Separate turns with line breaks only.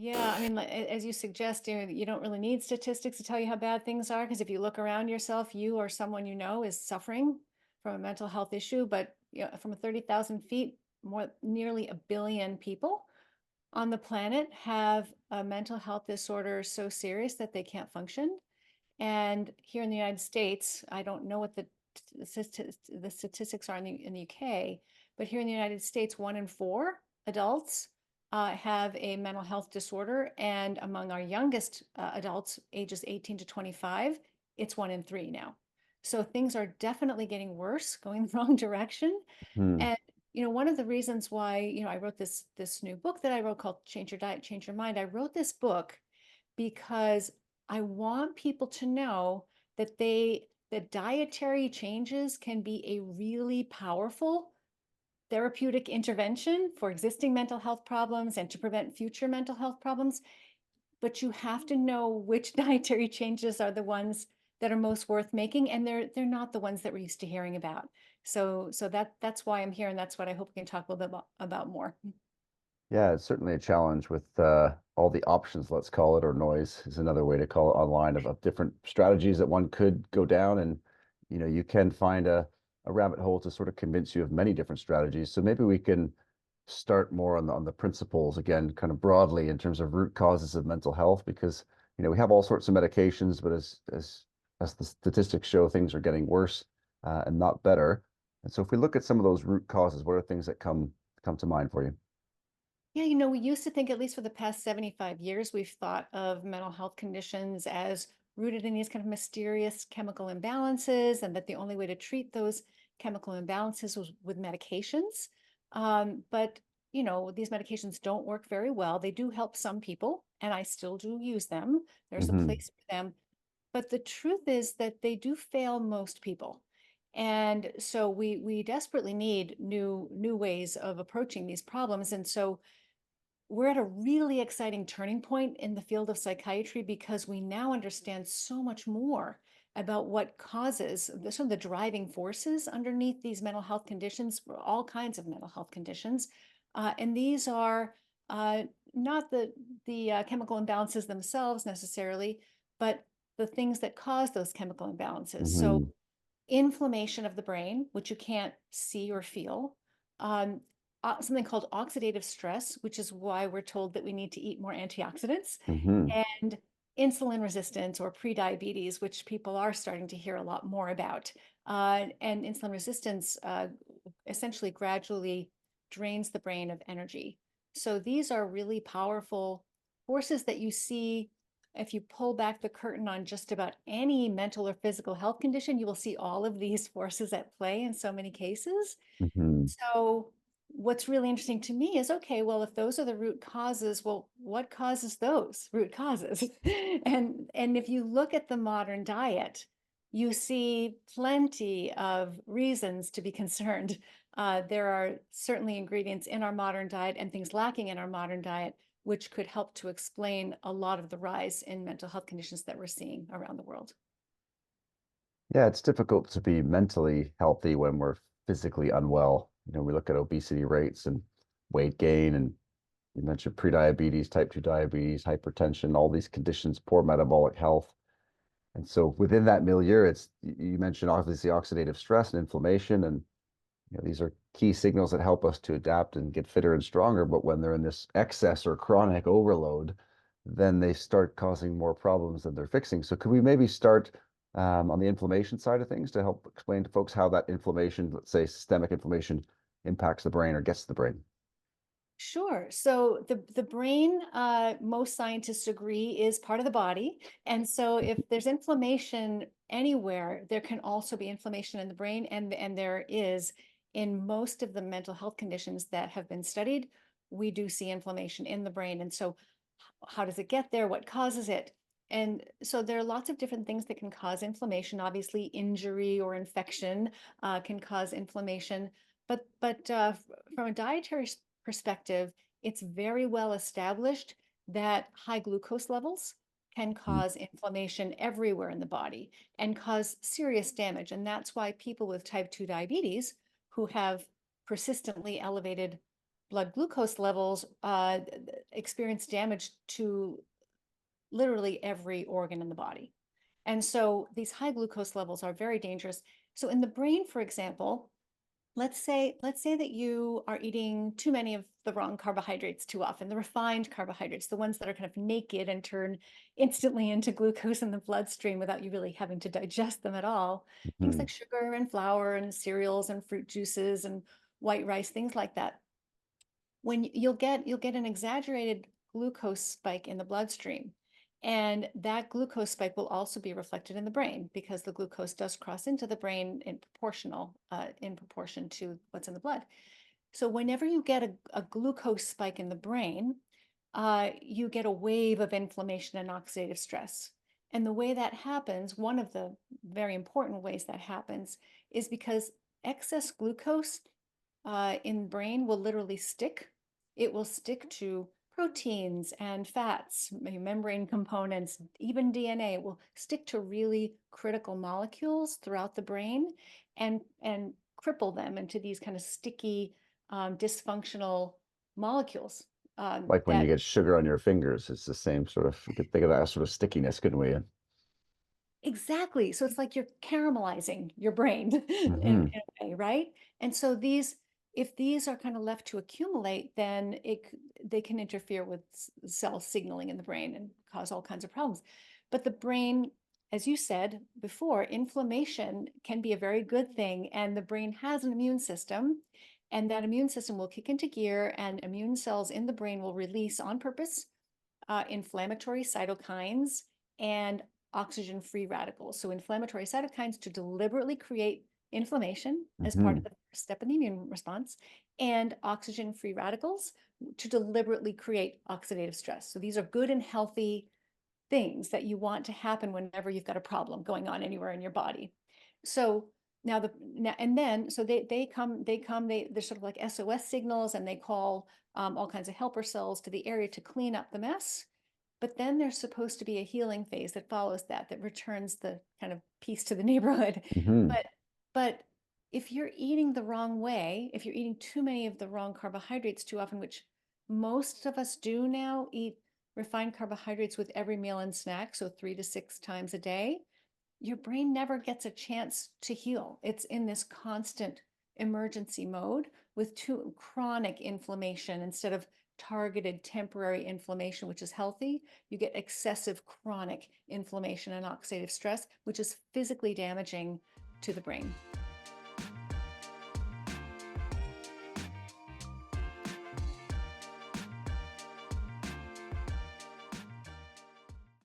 Yeah, I mean, as you suggest, you don't really need statistics to tell you how bad things are, because if you look around yourself, you or someone you know is suffering from a mental health issue. But from 30,000 feet, nearly a billion people on the planet have a mental health disorder so serious that they can't function. And here in the United States, I don't know what the statistics are in the UK, but here in the United States, 1 in 4 adults have a mental health disorder. And among our youngest adults, ages 18 to 25, it's 1 in 3 now. So things are definitely getting worse, going the wrong direction.
Hmm.
And one of the reasons why, I wrote this new book that I wrote called Change Your Diet, Change Your Mind. I wrote this book because I want people to know that dietary changes can be a really powerful therapeutic intervention for existing mental health problems and to prevent future mental health problems. But you have to know which dietary changes are the ones that are most worth making, and they're not the ones that we're used to hearing about. So that's why I'm here, and that's what I hope we can talk a little bit about more.
Yeah, it's certainly a challenge with all the options, let's call it, or noise is another way to call it online of different strategies that one could go down. And, you can find a rabbit hole to sort of convince you of many different strategies. So maybe we can start more on the principles again, kind of broadly in terms of root causes of mental health, because, we have all sorts of medications, but as the statistics show, things are getting worse and not better. And so if we look at some of those root causes, what are things that come to mind for you?
Yeah, we used to think, at least for the past 75 years, we've thought of mental health conditions as rooted in these kind of mysterious chemical imbalances, and that the only way to treat those chemical imbalances was with medications. But, these medications don't work very well. They do help some people, and I still do use them. There's a
Hmm.
place for them. But the truth is that they do fail most people. And so we desperately need new ways of approaching these problems. And so we're at a really exciting turning point in the field of psychiatry, because we now understand so much more about what causes some of the driving forces underneath these mental health conditions, for all kinds of mental health conditions. And these are not the chemical imbalances themselves necessarily, but the things that cause those chemical imbalances. So
Hmm.
inflammation of the brain, which you can't see or feel, um, something called oxidative stress, which is why we're told that we need to eat more antioxidants,
Hmm.
and insulin resistance or prediabetes, which people are starting to hear a lot more about. And insulin resistance essentially gradually drains the brain of energy. So these are really powerful forces that you see. If you pull back the curtain on just about any mental or physical health condition, you will see all of these forces at play in so many cases.
Hmm.
So what's really interesting to me is, okay, well, if those are the root causes, well, what causes those root causes? And if you look at the modern diet, you see plenty of reasons to be concerned. There are certainly ingredients in our modern diet and things lacking in our modern diet, which could help to explain a lot of the rise in mental health conditions that we're seeing around the world.
Yeah, it's difficult to be mentally healthy when we're physically unwell. We look at obesity rates and weight gain, and you mentioned prediabetes, type 2 diabetes, hypertension, all these conditions, poor metabolic health. And so within that milieu, you mentioned obviously oxidative stress and inflammation, and these are key signals that help us to adapt and get fitter and stronger. But when they're in this excess or chronic overload, then they start causing more problems than they're fixing. So could we maybe start on the inflammation side of things to help explain to folks how that inflammation, let's say systemic inflammation, impacts the brain or gets to the brain?
Sure. So the brain, most scientists agree, is part of the body. And so if there's inflammation anywhere, there can also be inflammation in the brain. And there is in most of the mental health conditions that have been studied, we do see inflammation in the brain. And so how does it get there? What causes it? And so there are lots of different things that can cause inflammation. Obviously, injury or infection can cause inflammation. But from a dietary perspective, it's very well established that high glucose levels can cause inflammation everywhere in the body and cause serious damage. And that's why people with type 2 diabetes who have persistently elevated blood glucose levels experience damage to literally every organ in the body. And so these high glucose levels are very dangerous. So in the brain, for example, let's say that you are eating too many of the wrong carbohydrates too often, the refined carbohydrates, the ones that are kind of naked and turn instantly into glucose in the bloodstream without you really having to digest them at all. Things
Hmm.
like sugar and flour and cereals and fruit juices and white rice, things like that. When you'll get an exaggerated glucose spike in the bloodstream. And that glucose spike will also be reflected in the brain because the glucose does cross into the brain in proportion to what's in the blood. So whenever you get a glucose spike in the brain, you get a wave of inflammation and oxidative stress. And the way that happens, one of the very important ways that happens, is because excess glucose in brain will literally stick. It will stick to proteins and fats, membrane components, even DNA. It will stick to really critical molecules throughout the brain and cripple them into these kind of sticky, dysfunctional molecules
Like when you
that
get sugar on your fingers, it's the same sort of, we could think of that as sort of stickiness, couldn't we?
exactly. So it's like you're caramelizing your brain
Hmm.
in a way, right? And so if these are kind of left to accumulate, then they can interfere with cell signaling in the brain and cause all kinds of problems. But the brain, as you said before, inflammation can be a very good thing. And the brain has an immune system, and that immune system will kick into gear, and immune cells in the brain will release on purpose inflammatory cytokines and oxygen-free radicals. So inflammatory cytokines to deliberately create inflammation as part
Hmm.
of the first step in the immune response, and oxygen-free radicals to deliberately create oxidative stress. So these are good and healthy things that you want to happen whenever you've got a problem going on anywhere in your body. So they're sort of like SOS signals, and they call all kinds of helper cells to the area to clean up the mess. But then there's supposed to be a healing phase that follows that returns the kind of peace to the neighborhood.
Hmm.
But if you're eating the wrong way, if you're eating too many of the wrong carbohydrates too often, which most of us do now, eat refined carbohydrates with every meal and snack, so 3 to 6 times a day, your brain never gets a chance to heal. It's in this constant emergency mode with chronic inflammation instead of targeted temporary inflammation, which is healthy. You get excessive chronic inflammation and oxidative stress, which is physically damaging to the brain.